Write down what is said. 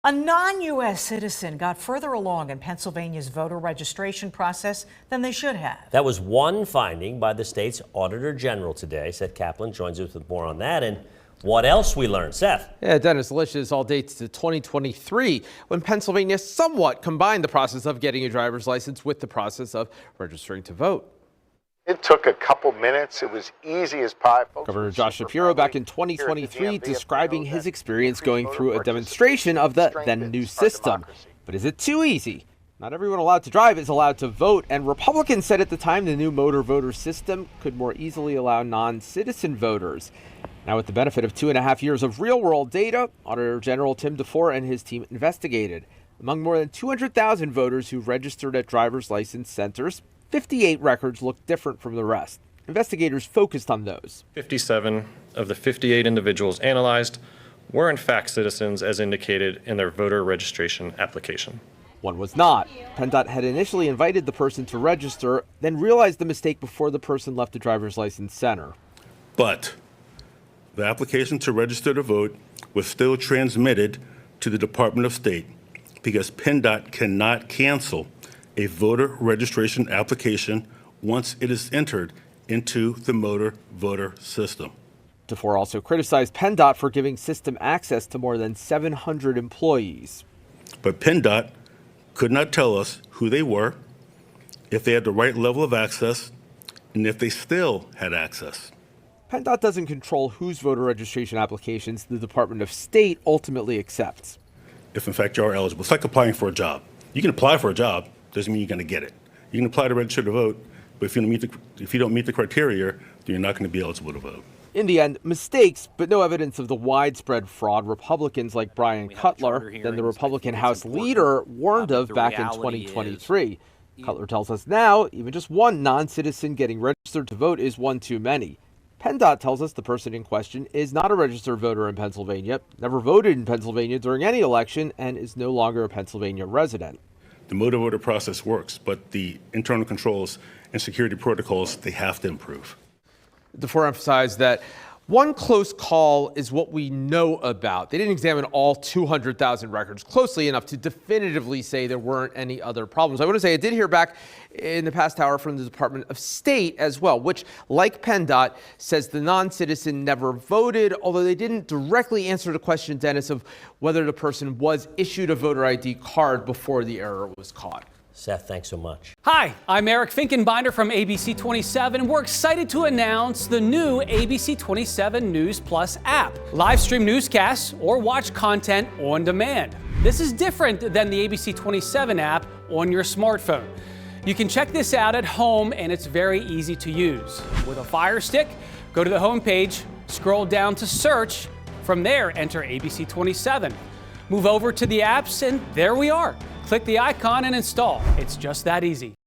A non-U.S. citizen got further along in Pennsylvania's voter registration process than they should have. That was one finding by the state's auditor general today. Seth Kaplan joins us with more on that and what else we learned. Seth. Yeah, Dennis, Licious all dates to 2023 when Pennsylvania somewhat combined the process of getting a driver's license with the process of registering to vote. It took a couple minutes. It was easy as pie. Governor Josh Shapiro back in 2023 describing his experience going through a demonstration of the then new system. But is it too easy? Not everyone allowed to drive is allowed to vote, and Republicans said at the time the new motor voter system could more easily allow non-citizen voters. Now, with the benefit of 2.5 years of real-world data, Auditor General Tim DeFore and his team investigated. Among more than 200,000 voters who registered at driver's license centers, 58 records look different from the rest. Investigators focused on those. 57 of the 58 individuals analyzed were in fact citizens as indicated in their voter registration application. One was not. PennDOT had initially invited the person to register, then realized the mistake before the person left the driver's license center. But the application to register to vote was still transmitted to the Department of State because PennDOT cannot cancel a voter registration application once it is entered into the motor voter system. DeFore also criticized PennDOT for giving system access to more than 700 employees. But PennDOT could not tell us who they were, if they had the right level of access, and if they still had access. PennDOT doesn't control whose voter registration applications the Department of State ultimately accepts. If in fact you are eligible, it's like applying for a job. You can apply for a job, doesn't mean you're going to get it. You can apply to register to vote, but if you don't meet the criteria, then you're not going to be eligible to vote. In the end, mistakes, but no evidence of the widespread fraud Republicans like Brian Cutler, then the Republican House leader, warned of back in 2023. Cutler tells us now, even just one non-citizen getting registered to vote is one too many. PennDOT tells us the person in question is not a registered voter in Pennsylvania, never voted in Pennsylvania during any election, and is no longer a Pennsylvania resident. The motor voter process works, but the internal controls and security protocols, they have to improve. DeFore emphasized that one close call is what we know about. They didn't examine all 200,000 records closely enough to definitively say there weren't any other problems. I want to say I did hear back in the past hour from the Department of State as well, which, like PennDOT, says the non-citizen never voted, although they didn't directly answer the question, Dennis, of whether the person was issued a voter ID card before the error was caught. Seth, thanks so much. Hi, I'm Eric Finkenbinder from ABC 27, and we're excited to announce the new ABC 27 News Plus app. Live stream newscasts or watch content on demand. This is different than the ABC 27 app on your smartphone. You can check this out at home, and it's very easy to use. With a Fire Stick, go to the home page, scroll down to search. From there, enter ABC 27. Move over to the apps, and there we are. Click the icon and install. It's just that easy.